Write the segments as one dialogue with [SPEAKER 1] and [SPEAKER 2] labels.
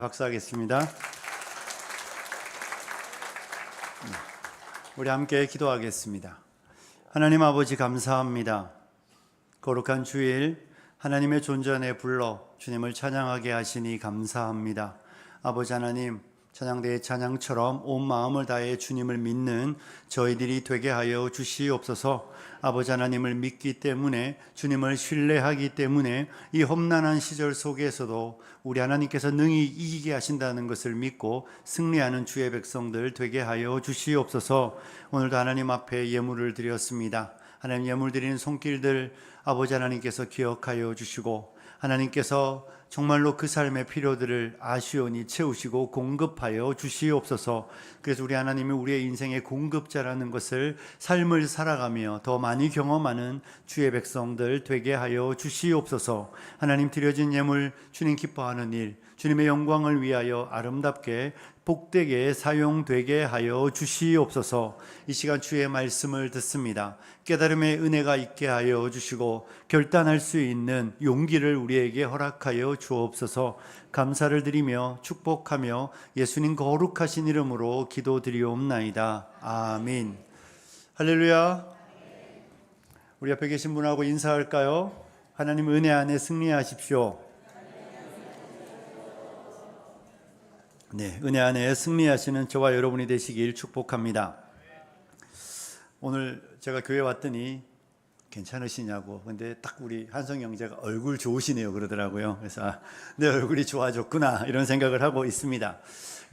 [SPEAKER 1] 박수하겠습니다. 우리 함께 기도하겠습니다. 하나님 아버지 감사합니다. 거룩한 주일 하나님의 존재 안에 불러 주님을 찬양하게 하시니 감사합니다. 아버지 하나님, 찬양대의 찬양처럼 온 마음을 다해 주님을 믿는 저희들이 되게 하여 주시옵소서. 아버지 하나님을 믿기 때문에, 주님을 신뢰하기 때문에 이 험난한 시절 속에서도 우리 하나님께서 능히 이기게 하신다는 것을 믿고 승리하는 주의 백성들 되게 하여 주시옵소서. 오늘도 하나님 앞에 예물을 드렸습니다. 하나님, 예물 드리는 손길들 아버지 하나님께서 기억하여 주시고, 하나님께서 정말로 그 삶의 필요들을 아시오니 채우시고 공급하여 주시옵소서. 그래서 우리 하나님이 우리의 인생의 공급자라는 것을 삶을 살아가며 더 많이 경험하는 주의 백성들 되게 하여 주시옵소서. 하나님, 드려진 예물 주님 기뻐하는 일, 주님의 영광을 위하여 아름답게 복되게 사용되게 하여 주시옵소서. 이 시간 주의 말씀을 듣습니다. 깨달음의 은혜가 있게 하여 주시고 결단할 수 있는 용기를 우리에게 허락하여 주옵소서. 감사를 드리며 축복하며 예수님 거룩하신 이름으로 기도드리옵나이다. 아멘. 할렐루야. 우리 앞에 계신 분하고 인사할까요? 하나님 은혜 안에 승리하십시오. 네, 은혜 안에 승리하시는 저와 여러분이 되시길 축복합니다. 오늘 제가 교회 왔더니 괜찮으시냐고, 근데 딱 우리 한성 형제가 얼굴 좋으시네요 그러더라고요. 그래서 내 얼굴이 좋아졌구나 이런 생각을 하고 있습니다.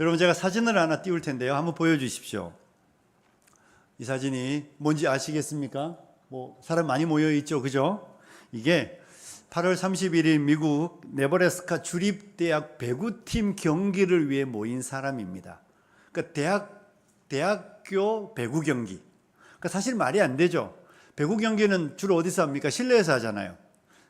[SPEAKER 1] 여러분, 제가 사진을 하나 띄울 텐데요, 한번 보여주십시오. 이 사진이 뭔지 아시겠습니까? 사람 많이 모여 있죠, 그죠? 이게 8월 31일 미국 네브래스카 주립대학 배구팀 경기를 위해 모인 사람입니다. 그러니까 대학교 배구 경기. 그러니까 사실 말이 안 되죠. 배구 경기는 주로 어디서 합니까? 실내에서 하잖아요.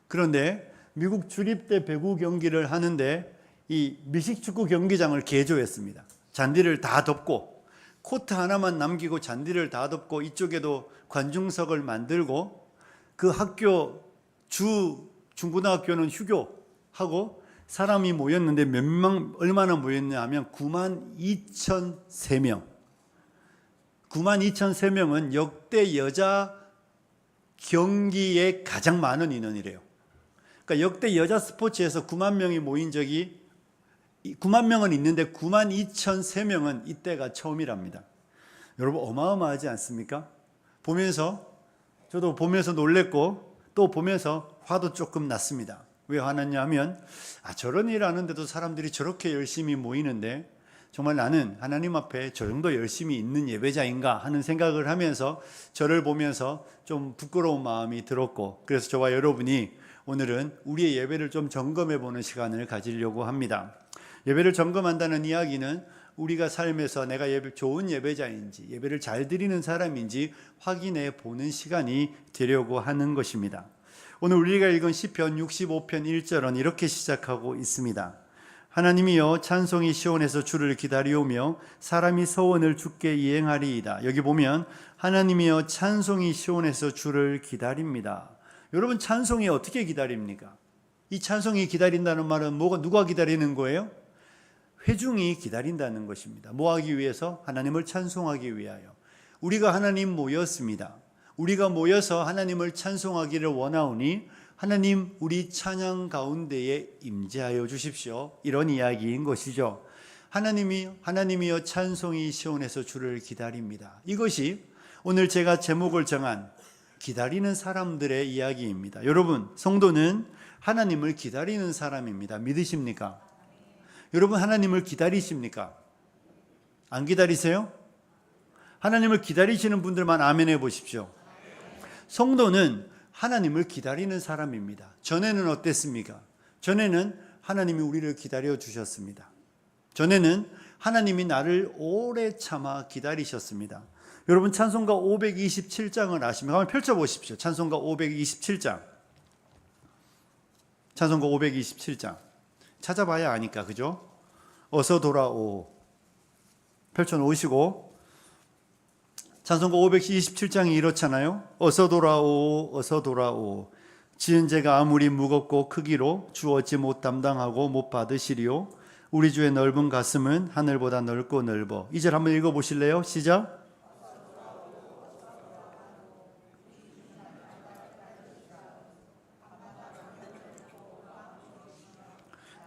[SPEAKER 1] 그런데 미국 주립대 배구 경기를 하는데 이 미식축구 경기장을 개조했습니다. 잔디를 다 덮고, 코트 하나만 남기고 잔디를 다 덮고, 이쪽에도 관중석을 만들고, 그 학교 중고등학교는 휴교하고 사람이 모였는데 얼마나 모였냐 하면 92,003명. 92,003명은 역대 여자 경기에 가장 많은 인원이래요. 그러니까 역대 여자 스포츠에서 9만 명이 모인 적이 9만 명은 있는데 92,003명은 이때가 처음이랍니다. 여러분, 어마어마하지 않습니까? 저도 보면서 놀랬고 또 보면서 화도 조금 났습니다. 왜 화났냐 하면 저런 일 하는데도 사람들이 저렇게 열심히 모이는데 정말 나는 하나님 앞에 저 정도 열심히 있는 예배자인가 하는 생각을 하면서 저를 보면서 좀 부끄러운 마음이 들었고, 그래서 저와 여러분이 오늘은 우리의 예배를 좀 점검해 보는 시간을 가지려고 합니다. 예배를 점검한다는 이야기는 우리가 삶에서 내가 좋은 예배자인지, 예배를 잘 드리는 사람인지 확인해 보는 시간이 되려고 하는 것입니다. 오늘 우리가 읽은 시편 65편 1절은 이렇게 시작하고 있습니다. 하나님이여, 찬송이 시온에서 주를 기다리오며 사람이 서원을 주께 이행하리이다. 여기 보면 하나님이여, 찬송이 시온에서 주를 기다립니다. 여러분, 찬송이 어떻게 기다립니까? 이 찬송이 기다린다는 말은 누가 기다리는 거예요? 회중이 기다린다는 것입니다. 뭐 하기 위해서? 하나님을 찬송하기 위하여. 우리가 하나님 모였습니다. 우리가 모여서 하나님을 찬송하기를 원하오니 하나님, 우리 찬양 가운데에 임재하여 주십시오. 이런 이야기인 것이죠. 하나님이여, 찬송이 시온에서 주를 기다립니다. 이것이 오늘 제가 제목을 정한 기다리는 사람들의 이야기입니다. 여러분, 성도는 하나님을 기다리는 사람입니다. 믿으십니까? 여러분, 하나님을 기다리십니까? 안 기다리세요? 하나님을 기다리시는 분들만 아멘 해보십시오. 성도는 하나님을 기다리는 사람입니다. 전에는 어땠습니까? 전에는 하나님이 우리를 기다려 주셨습니다. 전에는 하나님이 나를 오래 참아 기다리셨습니다. 여러분, 찬송가 527장을 아시면 한번 펼쳐보십시오. 찬송가 527장. 찬송가 527장. 찾아봐야 아니까, 그죠? 어서 돌아오. 펼쳐놓으시고, 찬송가 527장이 이렇잖아요. 어서 돌아오, 어서 돌아오. 지은 죄가 아무리 무겁고 크기로 주 어찌 못 담당하고 못 받으시리요. 우리 주의 넓은 가슴은 하늘보다 넓고 넓어. 이 절 한번 읽어보실래요? 시작.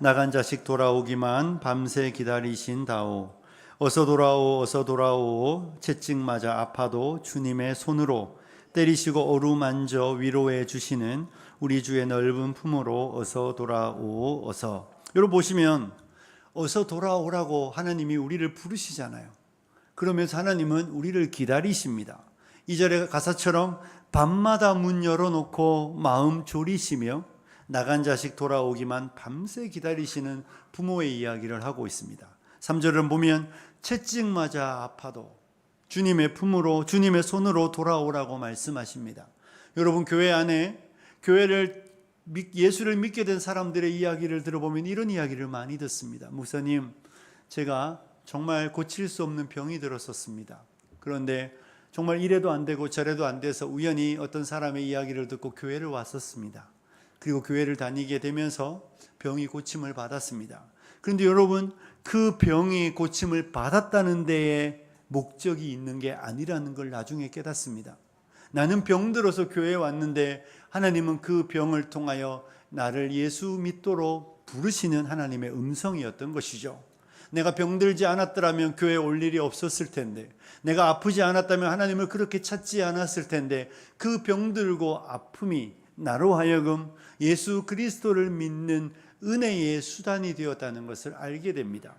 [SPEAKER 1] 나간 자식 돌아오기만 밤새 기다리신다오. 어서 돌아오 어서 돌아오. 채찍 맞아 아파도 주님의 손으로 때리시고 어루만져 위로해 주시는 우리 주의 넓은 품으로 어서 돌아오 어서. 여러분 보시면 어서 돌아오라고 하나님이 우리를 부르시잖아요. 그러면서 하나님은 우리를 기다리십니다. 2절의 가사처럼 밤마다 문 열어놓고 마음 졸이시며 나간 자식 돌아오기만 밤새 기다리시는 부모의 이야기를 하고 있습니다. 3절을 보면 채찍 맞아 아파도 주님의 품으로 주님의 손으로 돌아오라고 말씀하십니다. 여러분 교회 안에 예수를 믿게 된 사람들의 이야기를 들어보면 이런 이야기를 많이 듣습니다. 목사님, 제가 정말 고칠 수 없는 병이 들었었습니다. 그런데 정말 이래도 안 되고 저래도 안 돼서 우연히 어떤 사람의 이야기를 듣고 교회를 왔었습니다. 그리고 교회를 다니게 되면서 병이 고침을 받았습니다. 그런데 여러분, 그 병이 고침을 받았다는 데에 목적이 있는 게 아니라는 걸 나중에 깨닫습니다. 나는 병들어서 교회에 왔는데 하나님은 그 병을 통하여 나를 예수 믿도록 부르시는 하나님의 음성이었던 것이죠. 내가 병들지 않았더라면 교회에 올 일이 없었을 텐데, 내가 아프지 않았다면 하나님을 그렇게 찾지 않았을 텐데, 그 병들고 아픔이 나로 하여금 예수 그리스도를 믿는 은혜의 수단이 되었다는 것을 알게 됩니다.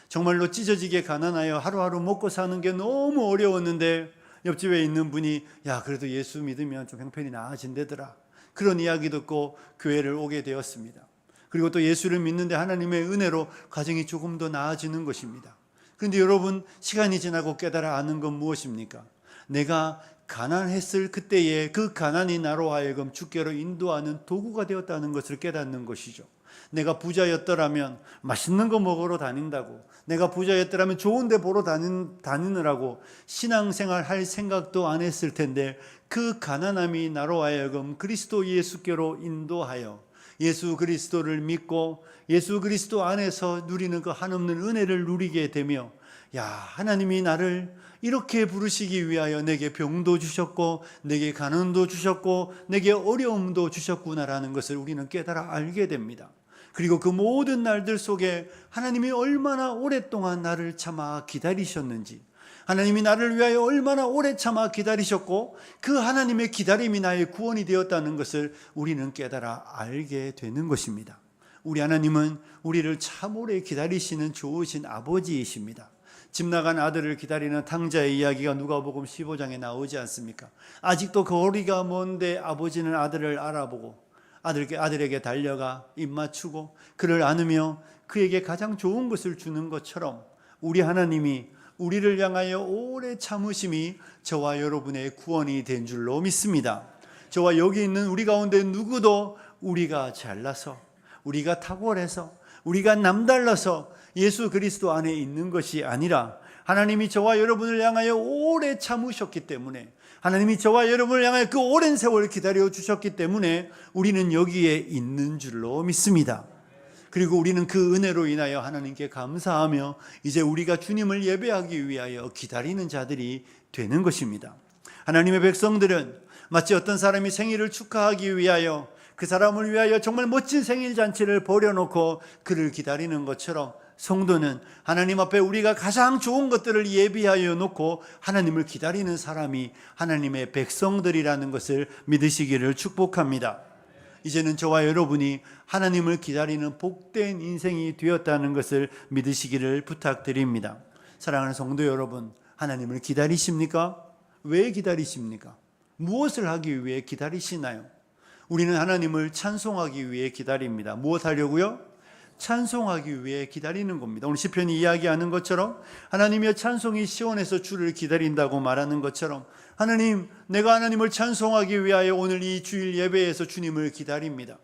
[SPEAKER 1] 정말로 찢어지게 가난하여 하루하루 먹고 사는 게 너무 어려웠는데 옆집에 있는 분이 야 그래도 예수 믿으면 좀 형편이 나아진대더라, 그런 이야기 듣고 교회를 오게 되었습니다. 그리고 또 예수를 믿는데 하나님의 은혜로 가정이 조금 더 나아지는 것입니다. 그런데 여러분, 시간이 지나고 깨달아 아는 건 무엇입니까? 내가 가난했을 그때에 그 가난이 나로 하여금 주께로 인도하는 도구가 되었다는 것을 깨닫는 것이죠. 내가 부자였더라면 맛있는 거 먹으러 다닌다고, 내가 부자였더라면 좋은 데 보러 다니느라고 신앙생활 할 생각도 안 했을 텐데, 그 가난함이 나로 하여금 그리스도 예수께로 인도하여 예수 그리스도를 믿고 예수 그리스도 안에서 누리는 그 한없는 은혜를 누리게 되며, 야, 하나님이 나를 이렇게 부르시기 위하여 내게 병도 주셨고 내게 가난도 주셨고 내게 어려움도 주셨구나라는 것을 우리는 깨달아 알게 됩니다. 그리고 그 모든 날들 속에 하나님이 얼마나 오랫동안 나를 참아 기다리셨는지, 하나님이 나를 위하여 얼마나 오래 참아 기다리셨고 그 하나님의 기다림이 나의 구원이 되었다는 것을 우리는 깨달아 알게 되는 것입니다. 우리 하나님은 우리를 참 오래 기다리시는 좋으신 아버지이십니다. 집 나간 아들을 기다리는 탕자의 이야기가 누가복음 15장에 나오지 않습니까? 아직도 거리가 먼데 아버지는 아들을 알아보고 아들에게 달려가 입 맞추고 그를 안으며 그에게 가장 좋은 것을 주는 것처럼 우리 하나님이 우리를 향하여 오래 참으심이 저와 여러분의 구원이 된 줄로 믿습니다. 저와 여기 있는 우리 가운데 누구도 우리가 잘나서, 우리가 탁월해서, 우리가 남달라서 예수 그리스도 안에 있는 것이 아니라 하나님이 저와 여러분을 향하여 오래 참으셨기 때문에, 하나님이 저와 여러분을 향하여 그 오랜 세월 기다려 주셨기 때문에 우리는 여기에 있는 줄로 믿습니다. 그리고 우리는 그 은혜로 인하여 하나님께 감사하며 이제 우리가 주님을 예배하기 위하여 기다리는 자들이 되는 것입니다. 하나님의 백성들은 마치 어떤 사람이 생일을 축하하기 위하여 그 사람을 위하여 정말 멋진 생일 잔치를 벌여놓고 그를 기다리는 것처럼, 성도는 하나님 앞에 우리가 가장 좋은 것들을 예비하여 놓고 하나님을 기다리는 사람이 하나님의 백성들이라는 것을 믿으시기를 축복합니다. 이제는 저와 여러분이 하나님을 기다리는 복된 인생이 되었다는 것을 믿으시기를 부탁드립니다. 사랑하는 성도 여러분, 하나님을 기다리십니까? 왜 기다리십니까? 무엇을 하기 위해 기다리시나요? 우리는 하나님을 찬송하기 위해 기다립니다. 무엇 하려고요? 찬송하기 위해 기다리는 겁니다. 오늘 시편이 이야기하는 것처럼 하나님의 찬송이 시온에서 주를 기다린다고 말하는 것처럼, 하나님, 내가 하나님을 찬송하기 위하여 오늘 이 주일 예배에서 주님을 기다립니다.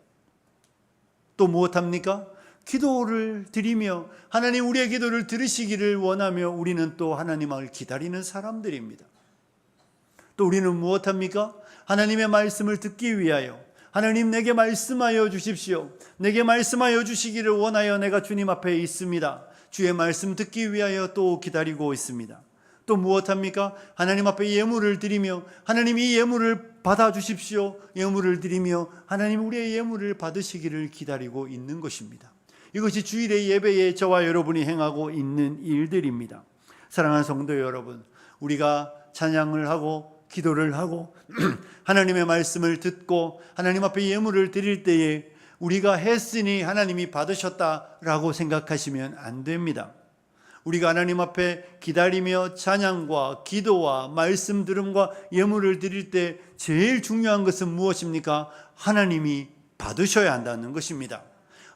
[SPEAKER 1] 또 무엇합니까? 기도를 드리며 하나님 우리의 기도를 들으시기를 원하며 우리는 또 하나님을 기다리는 사람들입니다. 또 우리는 무엇합니까? 하나님의 말씀을 듣기 위하여, 하나님 내게 말씀하여 주십시오. 내게 말씀하여 주시기를 원하여 내가 주님 앞에 있습니다. 주의 말씀 듣기 위하여 또 기다리고 있습니다. 또 무엇합니까? 하나님 앞에 예물을 드리며 하나님 이 예물을 받아주십시오. 예물을 드리며 하나님 우리의 예물을 받으시기를 기다리고 있는 것입니다. 이것이 주일의 예배에 저와 여러분이 행하고 있는 일들입니다. 사랑하는 성도 여러분, 우리가 찬양을 하고 기도를 하고 하나님의 말씀을 듣고 하나님 앞에 예물을 드릴 때에 우리가 했으니 하나님이 받으셨다라고 생각하시면 안 됩니다. 우리가 하나님 앞에 기다리며 찬양과 기도와 말씀 들음과 예물을 드릴 때 제일 중요한 것은 무엇입니까? 하나님이 받으셔야 한다는 것입니다.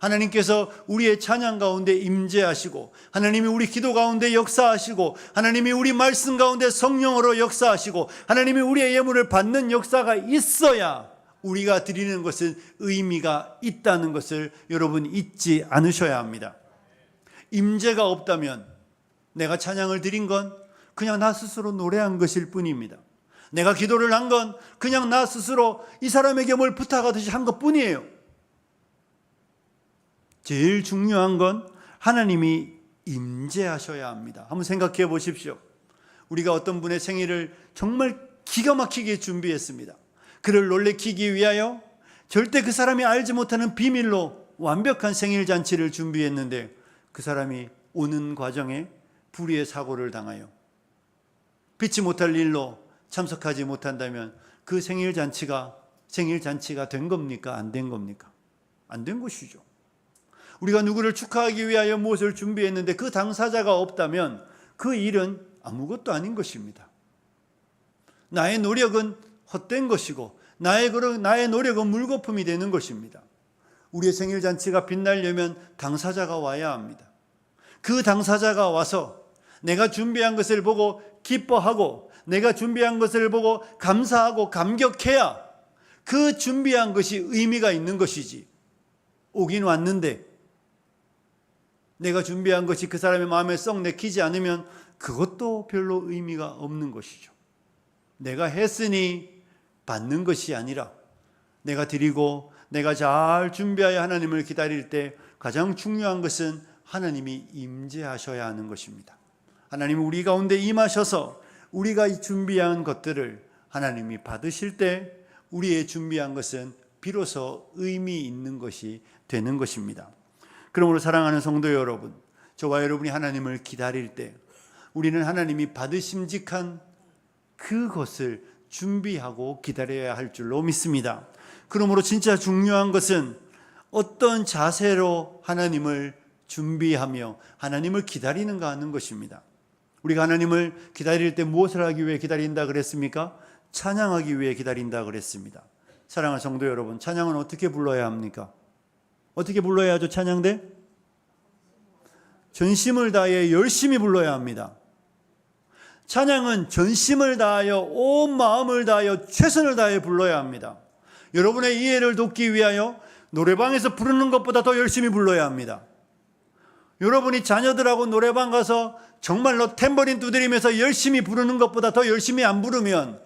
[SPEAKER 1] 하나님께서 우리의 찬양 가운데 임재하시고 하나님이 우리 기도 가운데 역사하시고 하나님이 우리 말씀 가운데 성령으로 역사하시고 하나님이 우리의 예물을 받는 역사가 있어야 우리가 드리는 것은 의미가 있다는 것을 여러분 잊지 않으셔야 합니다. 임재가 없다면 내가 찬양을 드린 건 그냥 나 스스로 노래한 것일 뿐입니다. 내가 기도를 한 건 그냥 나 스스로 이 사람에게 뭘 부탁하듯이 한 것뿐이에요. 제일 중요한 건 하나님이 임재하셔야 합니다. 한번 생각해 보십시오. 우리가 어떤 분의 생일을 정말 기가 막히게 준비했습니다. 그를 놀래키기 위하여 절대 그 사람이 알지 못하는 비밀로 완벽한 생일 잔치를 준비했는데 그 사람이 오는 과정에 불의의 사고를 당하여 피치 못할 일로 참석하지 못한다면 그 생일 잔치가 된 겁니까? 안 된 겁니까? 안 된 것이죠. 우리가 누구를 축하하기 위하여 무엇을 준비했는데 그 당사자가 없다면 그 일은 아무것도 아닌 것입니다. 나의 노력은 헛된 것이고 나의 노력은 물거품이 되는 것입니다. 우리의 생일 잔치가 빛나려면 당사자가 와야 합니다. 그 당사자가 와서 내가 준비한 것을 보고 기뻐하고 내가 준비한 것을 보고 감사하고 감격해야 그 준비한 것이 의미가 있는 것이지, 오긴 왔는데 내가 준비한 것이 그 사람의 마음에 썩 내키지 않으면 그것도 별로 의미가 없는 것이죠. 내가 했으니 받는 것이 아니라 내가 드리고 내가 잘 준비하여 하나님을 기다릴 때 가장 중요한 것은 하나님이 임재하셔야 하는 것입니다. 하나님이 우리 가운데 임하셔서 우리가 준비한 것들을 하나님이 받으실 때 우리의 준비한 것은 비로소 의미 있는 것이 되는 것입니다. 그러므로 사랑하는 성도 여러분, 저와 여러분이 하나님을 기다릴 때 우리는 하나님이 받으심직한 그것을 준비하고 기다려야 할 줄로 믿습니다. 그러므로 진짜 중요한 것은 어떤 자세로 하나님을 준비하며 하나님을 기다리는가 하는 것입니다. 우리가 하나님을 기다릴 때 무엇을 하기 위해 기다린다 그랬습니까? 찬양하기 위해 기다린다 그랬습니다. 사랑하는 성도 여러분, 찬양은 어떻게 불러야 합니까? 어떻게 불러야 하죠? 찬양대? 전심을 다해 열심히 불러야 합니다. 찬양은 전심을 다하여 온 마음을 다하여 최선을 다해 불러야 합니다. 여러분의 이해를 돕기 위하여 노래방에서 부르는 것보다 더 열심히 불러야 합니다. 여러분이 자녀들하고 노래방 가서 정말로 탬버린 두드리면서 열심히 부르는 것보다 더 열심히 안 부르면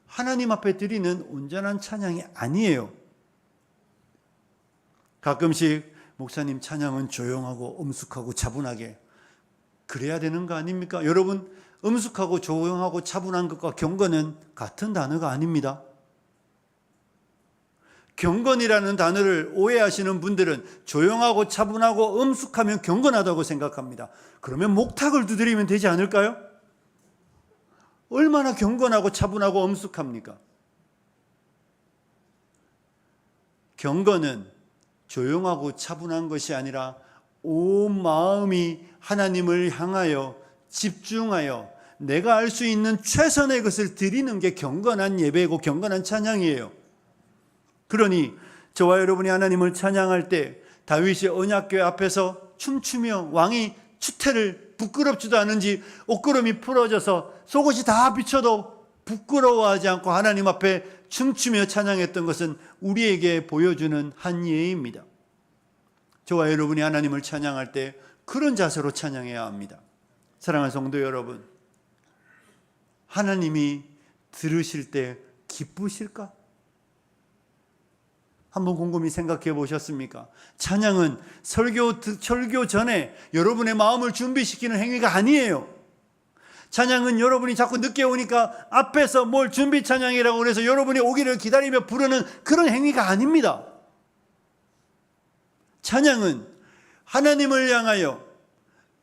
[SPEAKER 1] 하나님 앞에 드리는 온전한 찬양이 아니에요. 가끔씩 목사님 찬양은 조용하고 엄숙하고 차분하게 그래야 되는 거 아닙니까? 여러분, 엄숙하고 조용하고 차분한 것과 경건은 같은 단어가 아닙니다. 경건이라는 단어를 오해하시는 분들은 조용하고 차분하고 엄숙하면 경건하다고 생각합니다. 그러면 목탁을 두드리면 되지 않을까요? 얼마나 경건하고 차분하고 엄숙합니까? 경건은 조용하고 차분한 것이 아니라 온 마음이 하나님을 향하여 집중하여 내가 알 수 있는 최선의 것을 드리는 게 경건한 예배고 경건한 찬양이에요. 그러니 저와 여러분이 하나님을 찬양할 때 다윗이 언약궤 앞에서 춤추며 왕이 추태를 부끄럽지도 않은지 옷구름이 풀어져서 속옷이 다 비쳐도 부끄러워하지 않고 하나님 앞에 춤추며 찬양했던 것은 우리에게 보여주는 한 예입니다. 저와 여러분이 하나님을 찬양할 때 그런 자세로 찬양해야 합니다. 사랑하는 성도 여러분, 하나님이 들으실 때 기쁘실까? 한번 곰곰이 생각해 보셨습니까? 찬양은 설교 전에 여러분의 마음을 준비시키는 행위가 아니에요. 찬양은 여러분이 자꾸 늦게 오니까 앞에서 뭘 준비 찬양이라고 그래서 여러분이 오기를 기다리며 부르는 그런 행위가 아닙니다. 찬양은 하나님을 향하여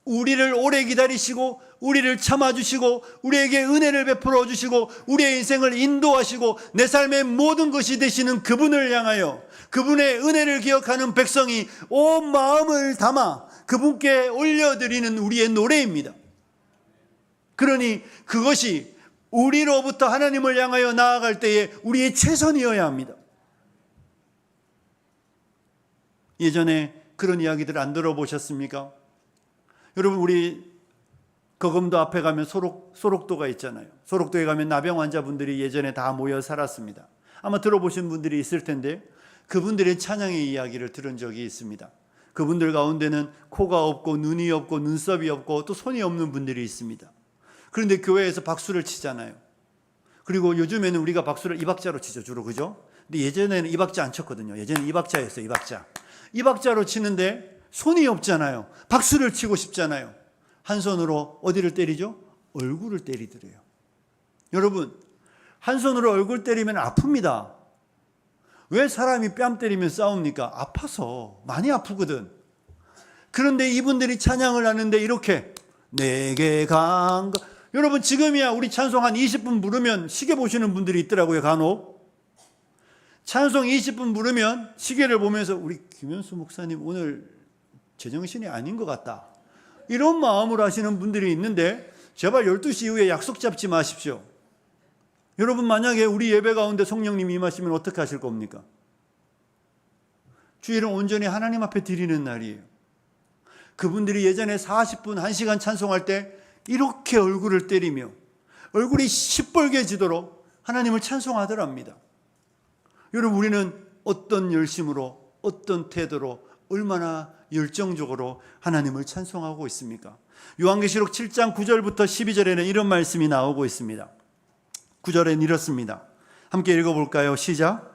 [SPEAKER 1] 우리를 오래 기다리시고 우리를 참아주시고 우리에게 은혜를 베풀어 주시고 우리의 인생을 인도하시고 내 삶의 모든 것이 되시는 그분을 향하여 그분의 은혜를 기억하는 백성이 온 마음을 담아 그분께 올려드리는 우리의 노래입니다. 그러니 그것이 우리로부터 하나님을 향하여 나아갈 때에 우리의 최선이어야 합니다. 예전에 그런 이야기들 안 들어보셨습니까? 여러분, 우리 거금도 앞에 가면 소록도가 있잖아요. 소록도에 가면 나병 환자분들이 예전에 다 모여 살았습니다. 아마 들어보신 분들이 있을 텐데 그분들의 찬양의 이야기를 들은 적이 있습니다. 그분들 가운데는 코가 없고 눈이 없고 눈썹이 없고 또 손이 없는 분들이 있습니다. 그런데 교회에서 박수를 치잖아요. 그리고 요즘에는 우리가 박수를 이박자로 치죠, 주로. 그죠? 근데 예전에는 이박자 안 쳤거든요. 예전에는 이박자였어요. 이박자로 치는데 손이 없잖아요. 박수를 치고 싶잖아요. 한 손으로 어디를 때리죠? 얼굴을 때리더래요. 여러분, 한 손으로 얼굴 때리면 아픕니다. 왜 사람이 뺨 때리면 싸웁니까? 아파서. 많이 아프거든. 그런데 이분들이 찬양을 하는데 이렇게 내게 간 것. 여러분, 지금이야 우리 찬송 한 20분 부르면 시계 보시는 분들이 있더라고요, 간혹. 찬송 20분 부르면 시계를 보면서 우리 김현수 목사님 오늘 제정신이 아닌 것 같다, 이런 마음으로 하시는 분들이 있는데 제발 12시 이후에 약속 잡지 마십시오. 여러분, 만약에 우리 예배 가운데 성령님이 임하시면 어떻게 하실 겁니까? 주일은 온전히 하나님 앞에 드리는 날이에요. 그분들이 예전에 40분, 1시간 찬송할 때 이렇게 얼굴을 때리며 얼굴이 시뻘개지도록 하나님을 찬송하더랍니다. 여러분, 우리는 어떤 열심으로, 어떤 태도로, 얼마나 열정적으로 하나님을 찬송하고 있습니까? 요한계시록 7장 9절부터 12절에는 이런 말씀이 나오고 있습니다. 9절엔 이렇습니다. 함께 읽어볼까요? 시작.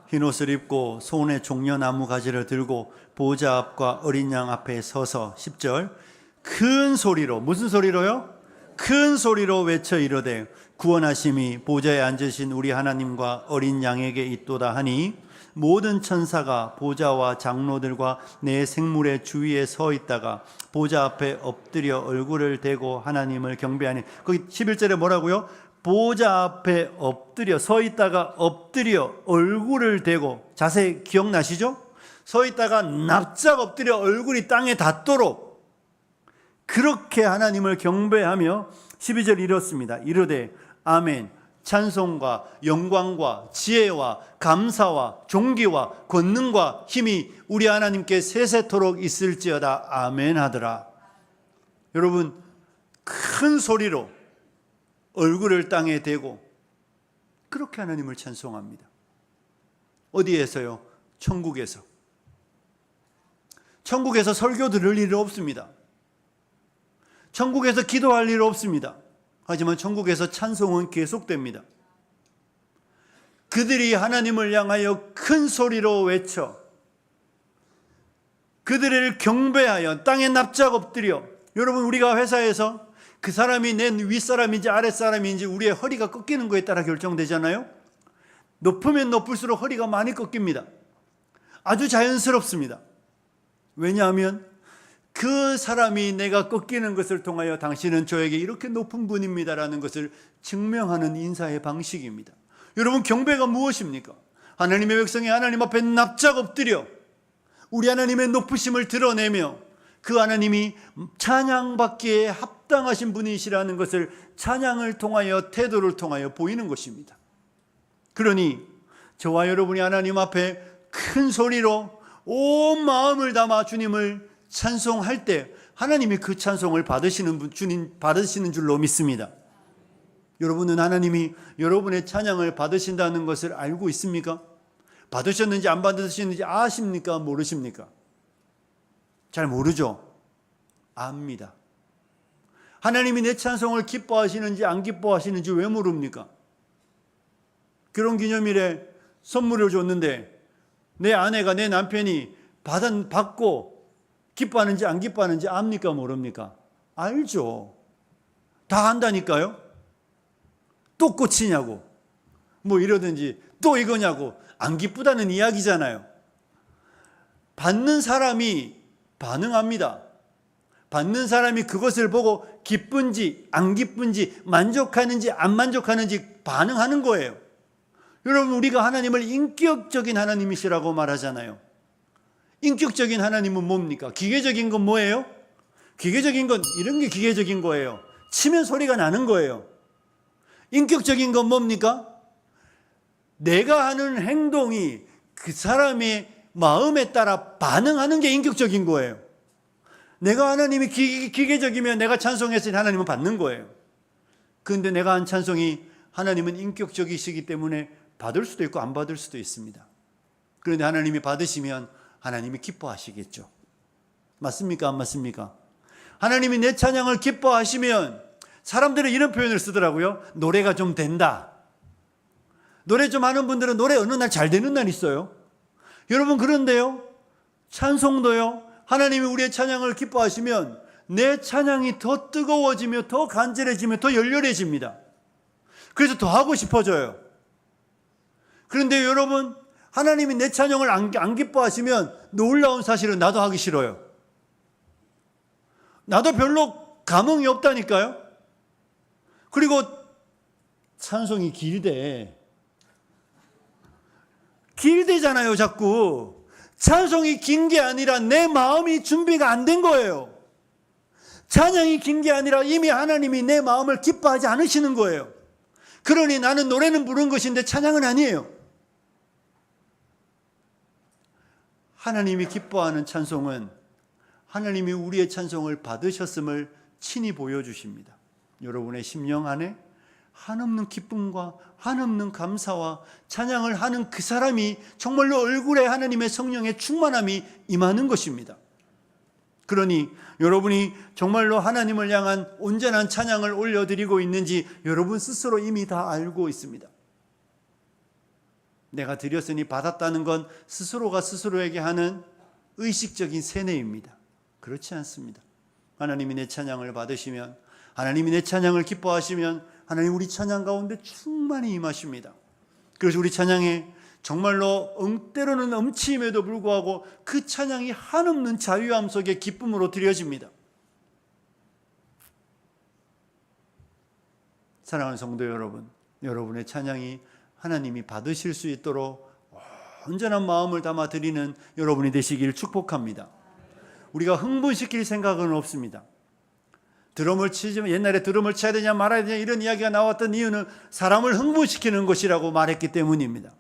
[SPEAKER 1] 흰옷을 입고 손에 종려나무 가지를 들고 보좌 앞과 어린 양 앞에 서서 10절 큰 소리로, 무슨 소리로요? 큰 소리로 외쳐 이르되 구원하심이 보좌에 앉으신 우리 하나님과 어린 양에게 있도다 하니 모든 천사가 보좌와 장로들과 내 생물의 주위에 서 있다가 보좌 앞에 엎드려 얼굴을 대고 하나님을 경배하니. 거기 11절에 뭐라고요? 보좌 앞에 엎드려, 서 있다가 엎드려 얼굴을 대고. 자세 기억나시죠? 서 있다가 납작 엎드려 얼굴이 땅에 닿도록 그렇게 하나님을 경배하며 12절 이렇습니다. 이르되 아멘. 찬송과 영광과 지혜와 감사와 존귀와 권능과 힘이 우리 하나님께 세세토록 있을지어다. 아멘 하더라. 여러분, 큰 소리로 얼굴을 땅에 대고 그렇게 하나님을 찬송합니다. 어디에서요? 천국에서. 천국에서 설교 들을 일 없습니다. 천국에서 기도할 일 없습니다. 하지만 천국에서 찬송은 계속됩니다. 그들이 하나님을 향하여 큰 소리로 외쳐 그들을 경배하여 땅에 납작 엎드려. 여러분, 우리가 회사에서 그 사람이 내 윗사람인지 아랫사람인지 우리의 허리가 꺾이는 거에 따라 결정되잖아요. 높으면 높을수록 허리가 많이 꺾입니다. 아주 자연스럽습니다. 왜냐하면 그 사람이 내가 꺾이는 것을 통하여 당신은 저에게 이렇게 높은 분입니다라는 것을 증명하는 인사의 방식입니다. 여러분, 경배가 무엇입니까? 하나님의 백성이 하나님 앞에 납작 엎드려 우리 하나님의 높으심을 드러내며 그 하나님이 찬양받기에 합당하신 분이시라는 것을 찬양을 통하여, 태도를 통하여 보이는 것입니다. 그러니 저와 여러분이 하나님 앞에 큰 소리로 온 마음을 담아 주님을 찬송할 때 하나님이 그 찬송을 주님 받으시는 줄로 믿습니다. 여러분은 하나님이 여러분의 찬양을 받으신다는 것을 알고 있습니까? 받으셨는지 안 받으셨는지 아십니까? 모르십니까? 잘 모르죠? 압니다. 하나님이 내 찬송을 기뻐하시는지 안 기뻐하시는지 왜 모릅니까? 결혼기념일에 선물을 줬는데 내 아내가, 내 남편이 받고 기뻐하는지 안 기뻐하는지 압니까 모릅니까? 알죠. 다 안다니까요. 또 꽂히냐고 뭐 이러든지 또 이거냐고. 안 기쁘다는 이야기잖아요. 받는 사람이 반응합니다. 받는 사람이 그것을 보고 기쁜지 안 기쁜지 만족하는지 안 만족하는지 반응하는 거예요. 여러분, 우리가 하나님을 인격적인 하나님이시라고 말하잖아요. 인격적인 하나님은 뭡니까? 기계적인 건 뭐예요? 기계적인 건 이런 게 기계적인 거예요. 치면 소리가 나는 거예요. 인격적인 건 뭡니까? 내가 하는 행동이 그 사람의 마음에 따라 반응하는 게 인격적인 거예요. 내가 하나님이 기계적이면 내가 찬송했을 때 하나님은 받는 거예요. 그런데 내가 한 찬송이 하나님은 인격적이시기 때문에 받을 수도 있고 안 받을 수도 있습니다. 그런데 하나님이 받으시면 하나님이 기뻐하시겠죠. 맞습니까? 안 맞습니까? 하나님이 내 찬양을 기뻐하시면 사람들은 이런 표현을 쓰더라고요. 노래가 좀 된다. 노래 좀 하는 분들은 노래 어느 날 잘 되는 날 있어요. 여러분, 그런데요, 찬송도요, 하나님이 우리의 찬양을 기뻐하시면 내 찬양이 더 뜨거워지며 더 간절해지며 더 열렬해집니다. 그래서 더 하고 싶어져요. 그런데 여러분, 하나님이 내 찬양을 안 기뻐하시면 놀라운 사실은 나도 하기 싫어요. 나도 별로 감흥이 없다니까요. 그리고 찬송이 길대잖아요. 자꾸 찬송이 긴 게 아니라 내 마음이 준비가 안 된 거예요. 찬양이 긴 게 아니라 이미 하나님이 내 마음을 기뻐하지 않으시는 거예요. 그러니 나는 노래는 부른 것인데 찬양은 아니에요. 하나님이 기뻐하는 찬송은 하나님이 우리의 찬송을 받으셨음을 친히 보여주십니다. 여러분의 심령 안에 한없는 기쁨과 한없는 감사와 찬양을 하는 그 사람이 정말로 얼굴에 하나님의 성령의 충만함이 임하는 것입니다. 그러니 여러분이 정말로 하나님을 향한 온전한 찬양을 올려드리고 있는지 여러분 스스로 이미 다 알고 있습니다. 내가 드렸으니 받았다는 건 스스로가 스스로에게 하는 의식적인 세뇌입니다. 그렇지 않습니다. 하나님이 내 찬양을 받으시면, 하나님이 내 찬양을 기뻐하시면 하나님 우리 찬양 가운데 충만히 임하십니다. 그래서 우리 찬양에 정말로 때로는 음침임에도 불구하고 그 찬양이 한없는 자유함 속에 기쁨으로 드려집니다. 사랑하는 성도 여러분, 여러분의 찬양이 하나님이 받으실 수 있도록 온전한 마음을 담아 드리는 여러분이 되시기를 축복합니다. 우리가 흥분시킬 생각은 없습니다. 드럼을 치지만 옛날에 드럼을 쳐야 되냐 말아야 되냐 이런 이야기가 나왔던 이유는 사람을 흥분시키는 것이라고 말했기 때문입니다.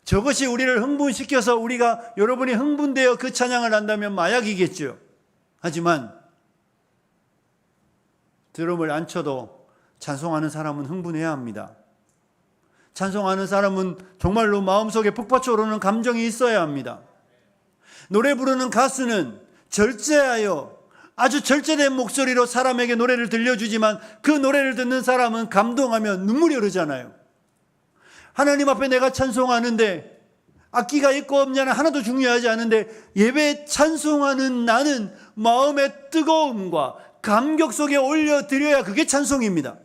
[SPEAKER 1] 저것이 우리를 흥분시켜서 우리가 여러분이 흥분되어 그 찬양을 한다면 마약이겠죠. 하지만 드럼을 안 쳐도 찬송하는 사람은 흥분해야 합니다. 찬송하는 사람은 정말로 마음속에 북받쳐 오르는 감정이 있어야 합니다. 노래 부르는 가수는 절제하여 아주 절제된 목소리로 사람에게 노래를 들려주지만 그 노래를 듣는 사람은 감동하며 눈물이 흐르잖아요. 하나님 앞에 내가 찬송하는데 악기가 있고 없냐는 하나도 중요하지 않은데 예배 찬송하는 나는 마음의 뜨거움과 감격 속에 올려드려야 그게 찬송입니다.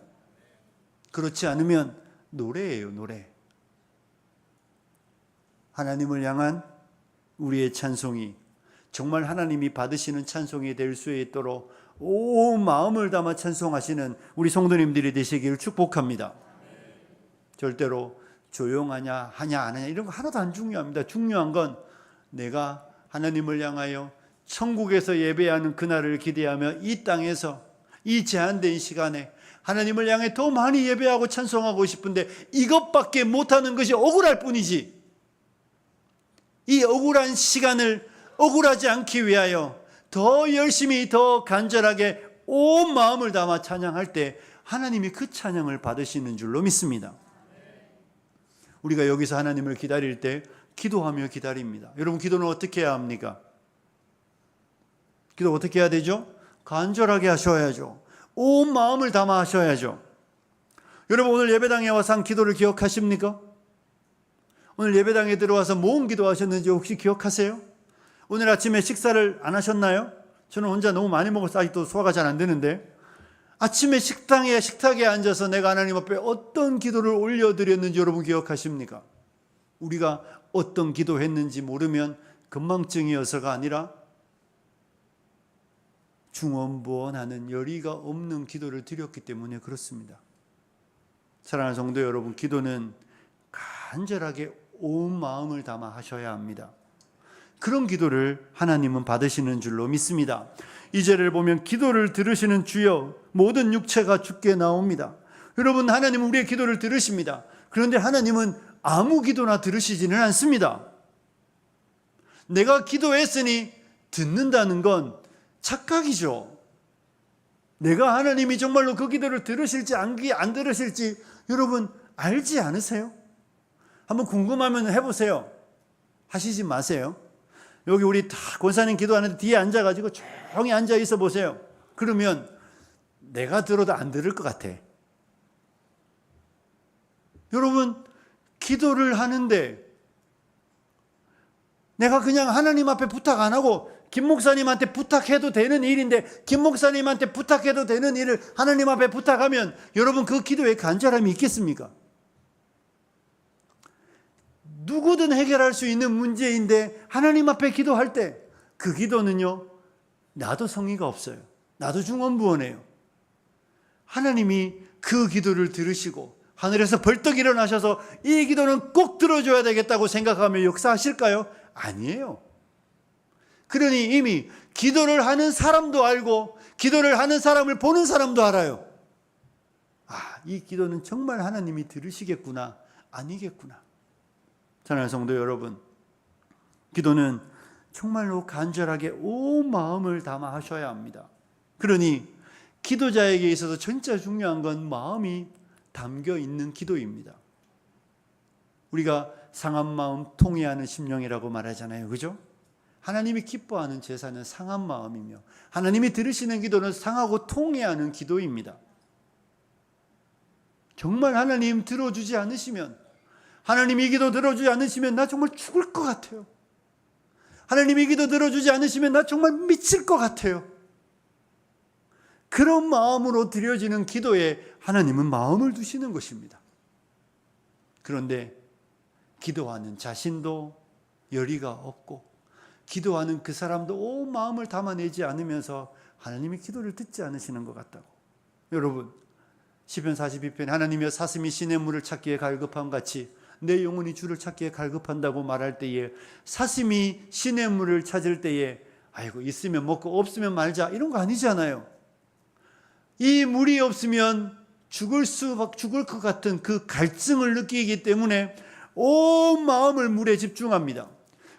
[SPEAKER 1] 그렇지 않으면 노래예요, 노래. 하나님을 향한 우리의 찬송이 정말 하나님이 받으시는 찬송이 될 수 있도록 온 마음을 담아 찬송하시는 우리 성도님들이 되시기를 축복합니다. 절대로 조용하냐 하냐 안 하냐 이런 거 하나도 안 중요합니다. 중요한 건 내가 하나님을 향하여 천국에서 예배하는 그날을 기대하며 이 땅에서 이 제한된 시간에 하나님을 향해 더 많이 예배하고 찬송하고 싶은데 이것밖에 못하는 것이 억울할 뿐이지, 이 억울한 시간을 억울하지 않기 위하여 더 열심히 더 간절하게 온 마음을 담아 찬양할 때 하나님이 그 찬양을 받으시는 줄로 믿습니다. 우리가 여기서 하나님을 기다릴 때 기도하며 기다립니다. 여러분, 기도는 어떻게 해야 합니까? 기도 어떻게 해야 되죠? 간절하게 하셔야죠. 온 마음을 담아 하셔야죠. 여러분, 오늘 예배당에 와서 한 기도를 기억하십니까? 오늘 예배당에 들어와서 무슨 기도하셨는지 혹시 기억하세요? 오늘 아침에 식사를 안 하셨나요? 저는 혼자 너무 많이 먹어서 아직도 소화가 잘 안 되는데, 아침에 식탁에 앉아서 내가 하나님 앞에 어떤 기도를 올려드렸는지 여러분 기억하십니까? 우리가 어떤 기도했는지 모르면 건망증이어서가 아니라 중언부언하는 열의가 없는 기도를 드렸기 때문에 그렇습니다. 사랑하는 성도 여러분, 기도는 간절하게 온 마음을 담아 하셔야 합니다. 그런 기도를 하나님은 받으시는 줄로 믿습니다. 2절을 보면 기도를 들으시는 주여 모든 육체가 주께 나옵니다. 여러분, 하나님은 우리의 기도를 들으십니다. 그런데 하나님은 아무 기도나 들으시지는 않습니다. 내가 기도했으니 듣는다는 건 착각이죠. 내가 하나님이 정말로 그 기도를 들으실지 안 들으실지 여러분 알지 않으세요? 한번 궁금하면 해보세요. 하시지 마세요. 여기 우리 다 권사님 기도하는데 뒤에 앉아가지고 조용히 앉아 있어 보세요. 그러면 내가 들어도 안 들을 것 같아. 여러분, 기도를 하는데 내가 그냥 하나님 앞에 부탁 안 하고 김 목사님한테 부탁해도 되는 일인데 김 목사님한테 부탁해도 되는 일을 하나님 앞에 부탁하면 여러분 그 기도에 간절함이 있겠습니까? 누구든 해결할 수 있는 문제인데 하나님 앞에 기도할 때 그 기도는요, 나도 성의가 없어요. 나도 중언부언해요. 하나님이 그 기도를 들으시고 하늘에서 벌떡 일어나셔서 이 기도는 꼭 들어줘야 되겠다고 생각하며 역사하실까요? 아니에요. 그러니 이미 기도를 하는 사람도 알고 기도를 하는 사람을 보는 사람도 알아요. 이 기도는 정말 하나님이 들으시겠구나, 아니겠구나. 사랑하는 성도 여러분, 기도는 정말로 간절하게 온 마음을 담아 하셔야 합니다. 그러니 기도자에게 있어서 진짜 중요한 건 마음이 담겨 있는 기도입니다. 우리가 상한 마음 통회하는 심령이라고 말하잖아요. 그죠? 하나님이 기뻐하는 제사는 상한 마음이며 하나님이 들으시는 기도는 상하고 통회하는 기도입니다. 정말 하나님 들어주지 않으시면, 하나님 이 기도 들어주지 않으시면 나 정말 죽을 것 같아요. 하나님 이 기도 들어주지 않으시면 나 정말 미칠 것 같아요. 그런 마음으로 드려지는 기도에 하나님은 마음을 두시는 것입니다. 그런데 기도하는 자신도 열의가 없고 기도하는 그 사람도 온 마음을 담아내지 않으면서 하나님이 기도를 듣지 않으시는 것 같다고. 여러분, 시편 42편 하나님이여 사슴이 시냇물을 찾기에 갈급함 같이 내 영혼이 주를 찾기에 갈급한다고 말할 때에, 사슴이 시냇물을 찾을 때에 아이고 있으면 먹고 없으면 말자 이런 거 아니잖아요. 이 물이 없으면 죽을 것 같은 그 갈증을 느끼기 때문에 온 마음을 물에 집중합니다.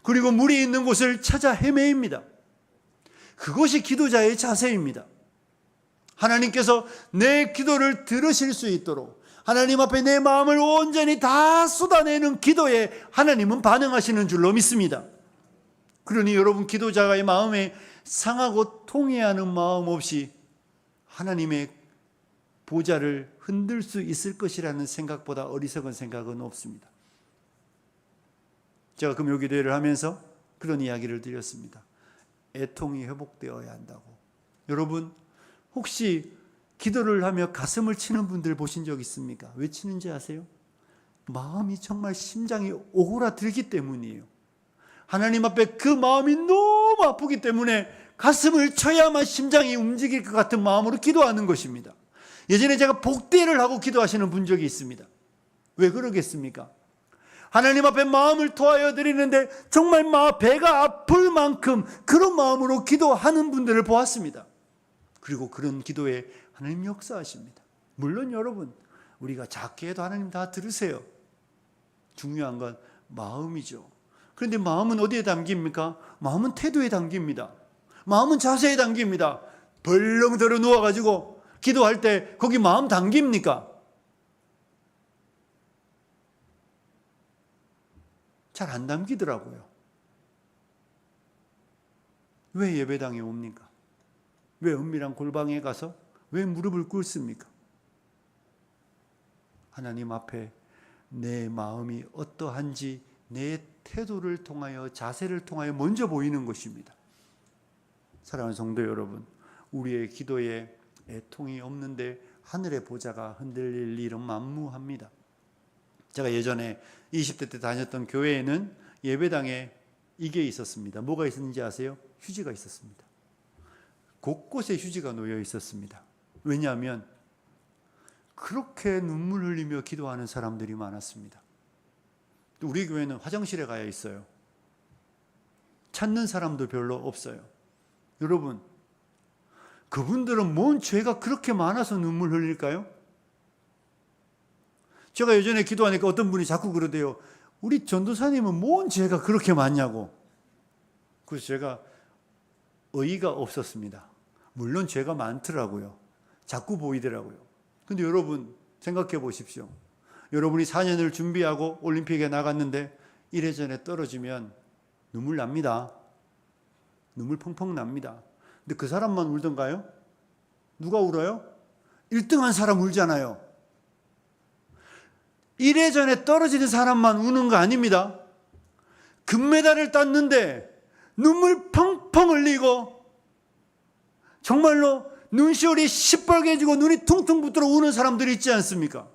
[SPEAKER 1] 그리고 물이 있는 곳을 찾아 헤매입니다. 그것이 기도자의 자세입니다. 하나님께서 내 기도를 들으실 수 있도록 하나님 앞에 내 마음을 온전히 다 쏟아내는 기도에 하나님은 반응하시는 줄로 믿습니다. 그러니 여러분, 기도자의 마음에 상하고 통회하는 마음 없이 하나님의 보좌를 흔들 수 있을 것이라는 생각보다 어리석은 생각은 없습니다. 제가 금요기도회를 하면서 그런 이야기를 드렸습니다. 애통이 회복되어야 한다고. 여러분, 혹시 기도를 하며 가슴을 치는 분들 보신 적 있습니까? 왜 치는지 아세요? 마음이 정말 심장이 오그라들기 때문이에요. 하나님 앞에 그 마음이 너무 아프기 때문에 가슴을 쳐야만 심장이 움직일 것 같은 마음으로 기도하는 것입니다. 예전에 제가 복대를 하고 기도하시는 분 적이 있습니다. 왜 그러겠습니까? 하나님 앞에 마음을 토하여 드리는데 정말 배가 아플 만큼 그런 마음으로 기도하는 분들을 보았습니다. 그리고 그런 기도에 하나님 역사하십니다. 물론 여러분, 우리가 작게 해도 하나님 다 들으세요. 중요한 건 마음이죠. 그런데 마음은 어디에 담깁니까? 마음은 태도에 담깁니다. 마음은 자세에 담깁니다. 벌렁 들어 누워가지고 기도할 때 거기 마음 담깁니까? 잘 안 담기더라고요. 왜 예배당에 옵니까? 왜 은밀한 골방에 가서 왜 무릎을 꿇습니까? 하나님 앞에 내 마음이 어떠한지 내 태도를 통하여, 자세를 통하여 먼저 보이는 것입니다. 사랑하는 성도 여러분, 우리의 기도에 애통이 없는데 하늘의 보좌가 흔들릴 일은 만무합니다. 제가 예전에 20대 때 다녔던 교회에는 예배당에 이게 있었습니다. 뭐가 있었는지 아세요? 휴지가 있었습니다. 곳곳에 휴지가 놓여 있었습니다. 왜냐하면 그렇게 눈물 흘리며 기도하는 사람들이 많았습니다. 우리 교회는 화장실에 가야 있어요. 찾는 사람도 별로 없어요. 여러분, 그분들은 뭔 죄가 그렇게 많아서 눈물 흘릴까요? 제가 예전에 기도하니까 어떤 분이 자꾸 그러대요. 우리 전도사님은 뭔 죄가 그렇게 많냐고. 그래서 제가 어이가 없었습니다. 물론 죄가 많더라고요. 자꾸 보이더라고요. 근데 여러분 생각해 보십시오. 여러분이 4년을 준비하고 올림픽에 나갔는데 이래저래 떨어지면 눈물 납니다. 눈물 펑펑 납니다. 근데 그 사람만 울던가요? 누가 울어요? 1등한 사람 울잖아요. 이래저래 떨어지는 사람만 우는 거 아닙니다. 금메달을 땄는데 눈물 펑펑 흘리고 정말로 눈시울이 시뻘개지고 눈이 퉁퉁 붓도록 우는 사람들이 있지 않습니까?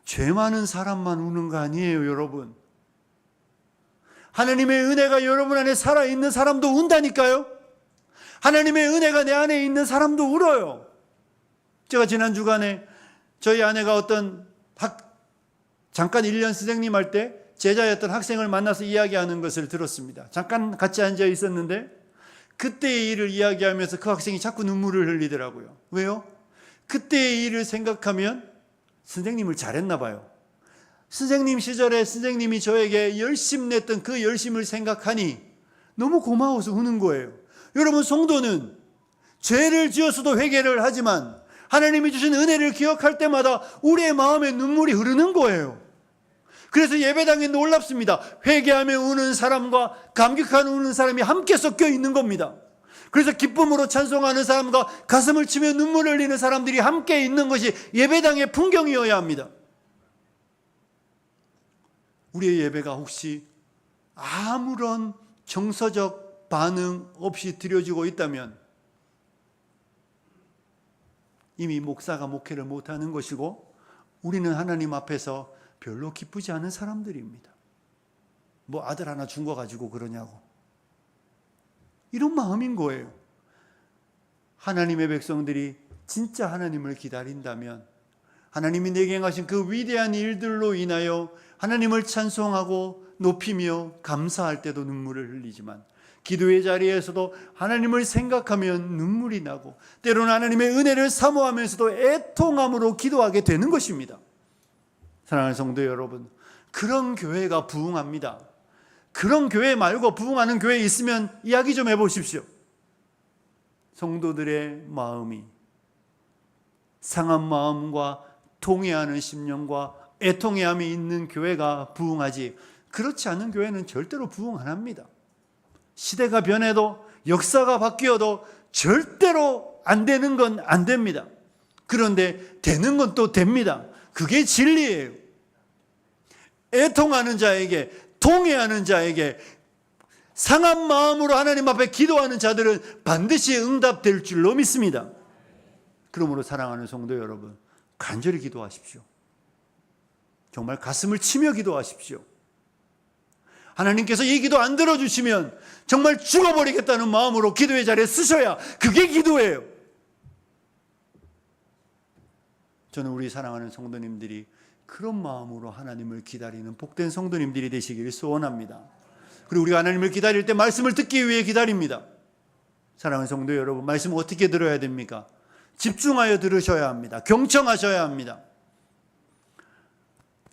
[SPEAKER 1] 죄 많은 사람만 우는 거 아니에요, 여러분. 하나님의 은혜가 여러분 안에 살아있는 사람도 운다니까요. 하나님의 은혜가 내 안에 있는 사람도 울어요. 제가 지난 주간에 저희 아내가 어떤 잠깐 1년 선생님 할 때 제자였던 학생을 만나서 이야기하는 것을 들었습니다. 잠깐 같이 앉아 있었는데 그때의 일을 이야기하면서 그 학생이 자꾸 눈물을 흘리더라고요. 왜요? 그때의 일을 생각하면 선생님을 잘했나 봐요. 선생님 시절에 선생님이 저에게 열심 냈던 그 열심을 생각하니 너무 고마워서 우는 거예요. 여러분, 성도는 죄를 지어서도 회개를 하지만 하나님이 주신 은혜를 기억할 때마다 우리의 마음에 눈물이 흐르는 거예요. 그래서 예배당에 놀랍습니다. 회개하며 우는 사람과 감격하며 우는 사람이 함께 섞여 있는 겁니다. 그래서 기쁨으로 찬송하는 사람과 가슴을 치며 눈물을 흘리는 사람들이 함께 있는 것이 예배당의 풍경이어야 합니다. 우리의 예배가 혹시 아무런 정서적 반응 없이 드려지고 있다면 이미 목사가 목회를 못하는 것이고 우리는 하나님 앞에서 별로 기쁘지 않은 사람들입니다. 뭐 아들 하나 준 거 가지고 그러냐고. 이런 마음인 거예요. 하나님의 백성들이 진짜 하나님을 기다린다면 하나님이 내게 행하신 그 위대한 일들로 인하여 하나님을 찬송하고 높이며 감사할 때도 눈물을 흘리지만 기도의 자리에서도 하나님을 생각하면 눈물이 나고 때로는 하나님의 은혜를 사모하면서도 애통함으로 기도하게 되는 것입니다. 사랑하는 성도 여러분, 그런 교회가 부흥합니다. 그런 교회 말고 부흥하는 교회 있으면 이야기 좀 해보십시오. 성도들의 마음이 상한 마음과 통회하는 심령과 애통해함이 있는 교회가 부흥하지, 그렇지 않은 교회는 절대로 부흥 안 합니다. 시대가 변해도 역사가 바뀌어도 절대로 안 되는 건 안 됩니다. 그런데 되는 건 또 됩니다. 그게 진리예요. 애통하는 자에게, 통회하는 자에게, 상한 마음으로 하나님 앞에 기도하는 자들은 반드시 응답될 줄로 믿습니다. 그러므로 사랑하는 성도 여러분, 간절히 기도하십시오. 정말 가슴을 치며 기도하십시오. 하나님께서 이 기도 안 들어주시면 정말 죽어버리겠다는 마음으로 기도의 자리에 쓰셔야 그게 기도예요. 저는 우리 사랑하는 성도님들이 그런 마음으로 하나님을 기다리는 복된 성도님들이 되시기를 소원합니다. 그리고 우리가 하나님을 기다릴 때 말씀을 듣기 위해 기다립니다. 사랑하는 성도 여러분, 말씀을 어떻게 들어야 됩니까? 집중하여 들으셔야 합니다. 경청하셔야 합니다.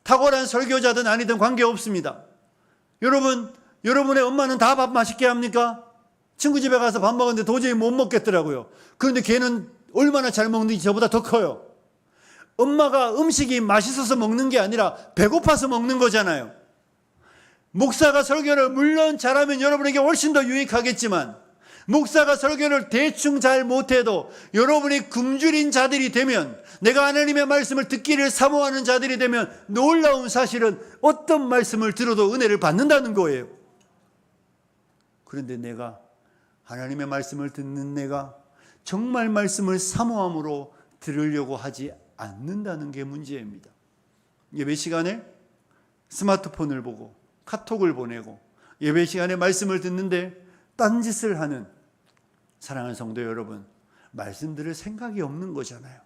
[SPEAKER 1] 탁월한 설교자든 아니든 관계없습니다. 여러분의 엄마는 다 밥 맛있게 합니까? 친구 집에 가서 밥 먹었는데 도저히 못 먹겠더라고요. 그런데 걔는 얼마나 잘 먹는지 저보다 더 커요. 엄마가 음식이 맛있어서 먹는 게 아니라 배고파서 먹는 거잖아요. 목사가 설교를 물론 잘하면 여러분에게 훨씬 더 유익하겠지만 목사가 설교를 대충 잘 못해도 여러분이 굶주린 자들이 되면, 내가 하나님의 말씀을 듣기를 사모하는 자들이 되면 놀라운 사실은 어떤 말씀을 들어도 은혜를 받는다는 거예요. 그런데 내가, 하나님의 말씀을 듣는 내가 정말 말씀을 사모함으로 들으려고 하지 않는다는 게 문제입니다. 예배 시간에 스마트폰을 보고 카톡을 보내고 예배 시간에 말씀을 듣는데 딴짓을 하는 사랑하는 성도 여러분, 말씀 들을 생각이 없는 거잖아요.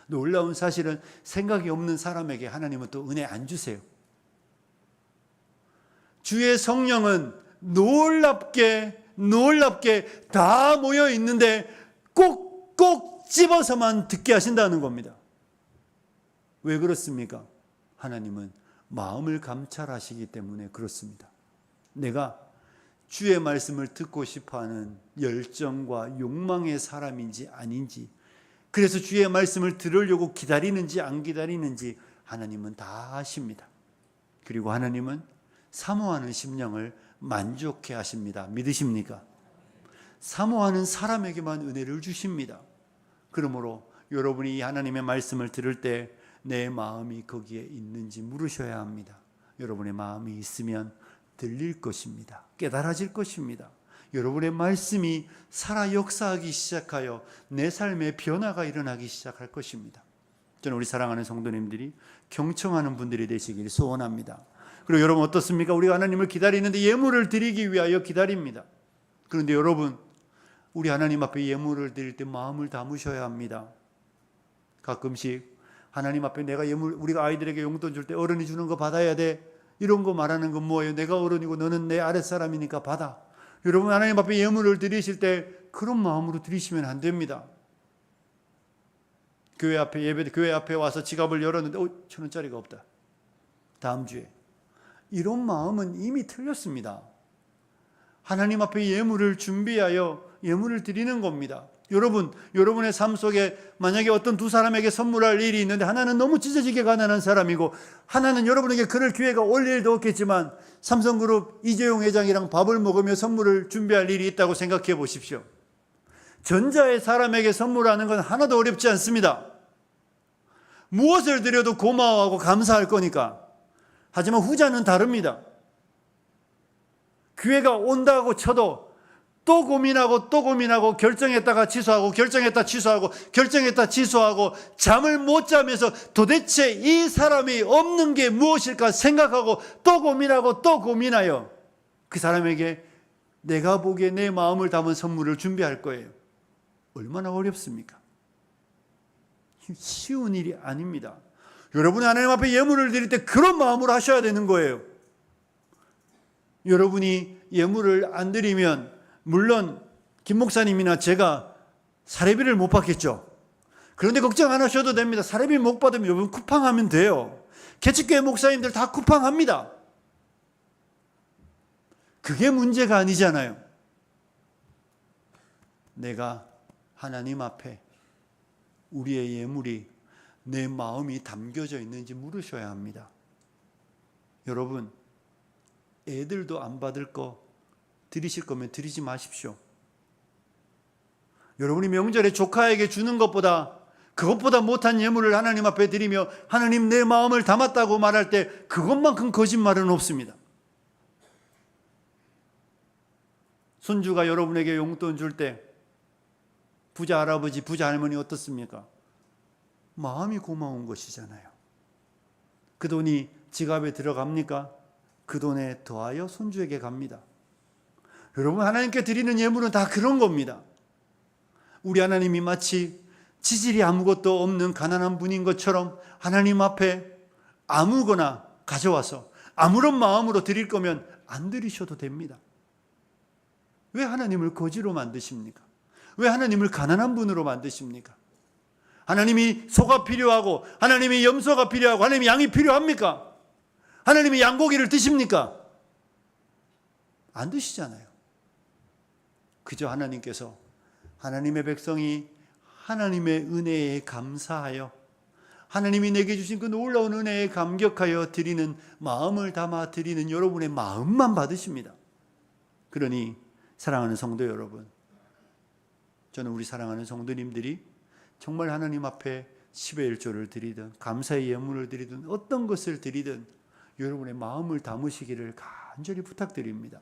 [SPEAKER 1] 놀라운 사실은 생각이 없는 사람에게 하나님은 또 은혜 안 주세요. 주의 성령은 놀랍게 다 모여 있는데 꼭꼭 집어서만 듣게 하신다는 겁니다. 왜 그렇습니까? 하나님은 마음을 감찰하시기 때문에 그렇습니다. 내가 주의 말씀을 듣고 싶어하는 열정과 욕망의 사람인지 아닌지, 그래서 주의 말씀을 들으려고 기다리는지 안 기다리는지 하나님은 다 아십니다. 그리고 하나님은 사모하는 심령을 만족해 하십니다. 믿으십니까? 사모하는 사람에게만 은혜를 주십니다. 그러므로 여러분이 하나님의 말씀을 들을 때 내 마음이 거기에 있는지 물으셔야 합니다. 여러분의 마음이 있으면 들릴 것입니다. 깨달아질 것입니다. 여러분의 말씀이 살아 역사하기 시작하여 내 삶에 변화가 일어나기 시작할 것입니다. 저는 우리 사랑하는 성도님들이 경청하는 분들이 되시길 소원합니다. 그리고 여러분 어떻습니까? 우리가 하나님을 기다리는데 예물을 드리기 위하여 기다립니다. 그런데 여러분, 우리 하나님 앞에 예물을 드릴 때 마음을 담으셔야 합니다. 가끔씩 하나님 앞에 내가 예물, 우리가 아이들에게 용돈 줄 때 어른이 주는 거 받아야 돼, 이런 거 말하는 건 뭐예요? 내가 어른이고 너는 내 아랫사람이니까 받아. 여러분 하나님 앞에 예물을 드리실 때 그런 마음으로 드리시면 안 됩니다. 교회 앞에 와서 지갑을 열었는데 1,000원짜리가 없다. 다음 주에. 이런 마음은 이미 틀렸습니다. 하나님 앞에 예물을 준비하여 예물을 드리는 겁니다. 여러분의 삶 속에 만약에 어떤 두 사람에게 선물할 일이 있는데 하나는 너무 찢어지게 가난한 사람이고 하나는 여러분에게 그럴 기회가 올 일도 없겠지만 삼성그룹 이재용 회장이랑 밥을 먹으며 선물을 준비할 일이 있다고 생각해 보십시오. 전자의 사람에게 선물하는 건 하나도 어렵지 않습니다. 무엇을 드려도 고마워하고 감사할 거니까. 하지만 후자는 다릅니다. 기회가 온다고 쳐도 또 고민하고 결정했다가 취소하고 잠을 못 자면서 도대체 이 사람이 없는 게 무엇일까 생각하고 또 고민하여 그 사람에게 내가 보기에 내 마음을 담은 선물을 준비할 거예요. 얼마나 어렵습니까? 쉬운 일이 아닙니다. 여러분이 하나님 앞에 예물을 드릴 때 그런 마음으로 하셔야 되는 거예요. 여러분이 예물을 안 드리면 물론 김 목사님이나 제가 사례비를 못 받겠죠. 그런데 걱정 안 하셔도 됩니다. 사례비 못 받으면 여러분 쿠팡하면 돼요. 개척교회 목사님들 다 쿠팡합니다. 그게 문제가 아니잖아요. 내가 하나님 앞에 우리의 예물이 내 마음이 담겨져 있는지 물으셔야 합니다. 여러분, 애들도 안 받을 거 드리실 거면 드리지 마십시오. 여러분이 명절에 조카에게 주는 것보다 그것보다 못한 예물을 하나님 앞에 드리며 하나님 내 마음을 담았다고 말할 때 그것만큼 거짓말은 없습니다. 손주가 여러분에게 용돈 줄 때 부자 할아버지, 부자 할머니 어떻습니까? 마음이 고마운 것이잖아요. 그 돈이 지갑에 들어갑니까? 그 돈에 더하여 손주에게 갑니다. 여러분 하나님께 드리는 예물은 다 그런 겁니다. 우리 하나님이 마치 지질이 아무것도 없는 가난한 분인 것처럼 하나님 앞에 아무거나 가져와서 아무런 마음으로 드릴 거면 안 드리셔도 됩니다. 왜 하나님을 거지로 만드십니까? 왜 하나님을 가난한 분으로 만드십니까? 하나님이 소가 필요하고 하나님이 염소가 필요하고 하나님이 양이 필요합니까? 하나님이 양고기를 드십니까? 안 드시잖아요. 그저 하나님께서 하나님의 백성이 하나님의 은혜에 감사하여 하나님이 내게 주신 그 놀라운 은혜에 감격하여 드리는 마음을 담아 드리는 여러분의 마음만 받으십니다. 그러니 사랑하는 성도 여러분, 저는 우리 사랑하는 성도님들이 정말 하나님 앞에 10의 1조를 드리든 감사의 예물을 드리든 어떤 것을 드리든 여러분의 마음을 담으시기를 간절히 부탁드립니다.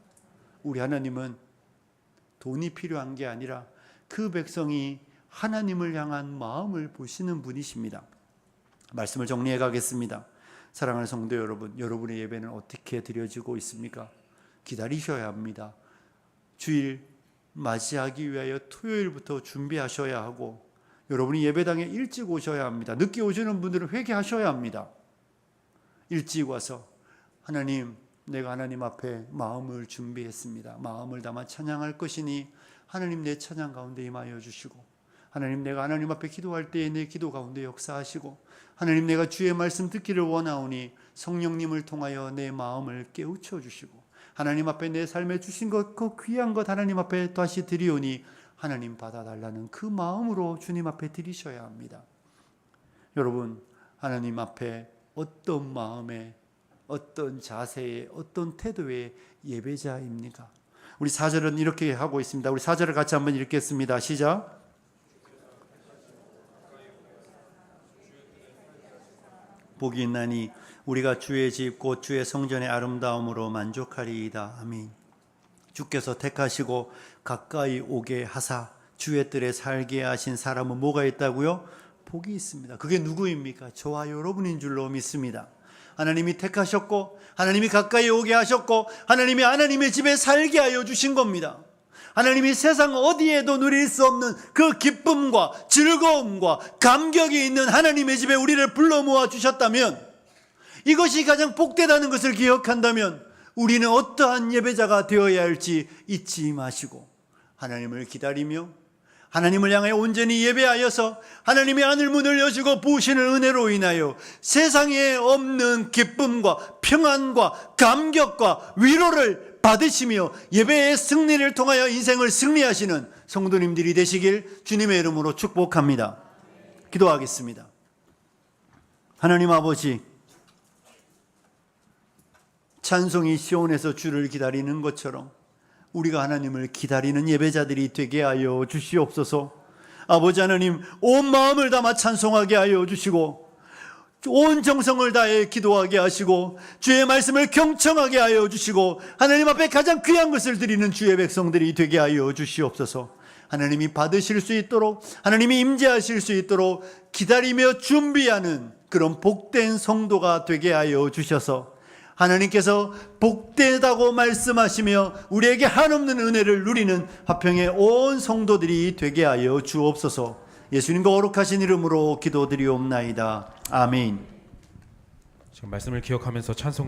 [SPEAKER 1] 우리 하나님은 돈이 필요한 게 아니라 그 백성이 하나님을 향한 마음을 보시는 분이십니다. 말씀을 정리해 가겠습니다. 사랑하는 성도 여러분, 여러분의 예배는 어떻게 드려지고 있습니까? 기다리셔야 합니다. 주일 맞이하기 위하여 토요일부터 준비하셔야 하고, 여러분이 예배당에 일찍 오셔야 합니다. 늦게 오시는 분들은 회개하셔야 합니다. 일찍 와서 하나님, 내가 하나님 앞에 마음을 준비했습니다. 마음을 담아 찬양할 것이니 하나님 내 찬양 가운데 임하여 주시고, 하나님 내가 하나님 앞에 기도할 때에 내 기도 가운데 역사하시고, 하나님 내가 주의 말씀 듣기를 원하오니 성령님을 통하여 내 마음을 깨우쳐 주시고, 하나님 앞에 내 삶에 주신 것, 그 귀한 것 하나님 앞에 다시 드리오니 하나님 받아달라는 그 마음으로 주님 앞에 드리셔야 합니다. 여러분, 하나님 앞에 어떤 마음에, 어떤 자세에, 어떤 태도의 예배자입니까? 우리 4절은 이렇게 하고 있습니다. 우리 4절을 같이 한번 읽겠습니다. 시작. 복이 있나니 우리가 주의 집 곧 주의 성전의 아름다움으로 만족하리이다. 아멘. 주께서 택하시고 가까이 오게 하사 주의 뜰에 살게 하신 사람은 뭐가 있다고요? 복이 있습니다. 그게 누구입니까? 저와 여러분인 줄로 믿습니다. 하나님이 택하셨고 하나님이 가까이 오게 하셨고 하나님이 하나님의 집에 살게 하여 주신 겁니다. 하나님이 세상 어디에도 누릴 수 없는 그 기쁨과 즐거움과 감격이 있는 하나님의 집에 우리를 불러 모아 주셨다면, 이것이 가장 복되다는 것을 기억한다면 우리는 어떠한 예배자가 되어야 할지 잊지 마시고 하나님을 기다리며 하나님을 향해 온전히 예배하여서 하나님의 하늘문을 여시고 부으시는 은혜로 인하여 세상에 없는 기쁨과 평안과 감격과 위로를 받으시며 예배의 승리를 통하여 인생을 승리하시는 성도님들이 되시길 주님의 이름으로 축복합니다. 기도하겠습니다. 하나님 아버지, 찬송이 시온에서 주를 기다리는 것처럼 우리가 하나님을 기다리는 예배자들이 되게 하여 주시옵소서. 아버지 하나님, 온 마음을 담아 찬송하게 하여 주시고 온 정성을 다해 기도하게 하시고 주의 말씀을 경청하게 하여 주시고 하나님 앞에 가장 귀한 것을 드리는 주의 백성들이 되게 하여 주시옵소서. 하나님이 받으실 수 있도록, 하나님이 임재하실 수 있도록 기다리며 준비하는 그런 복된 성도가 되게 하여 주셔서 하나님께서 복되다고 말씀하시며 우리에게 한없는 은혜를 누리는 화평의 온 성도들이 되게 하여 주옵소서. 예수님과 거룩하신 이름으로 기도드리옵나이다. 아멘.
[SPEAKER 2] 지금 말씀을 기억하면서 찬송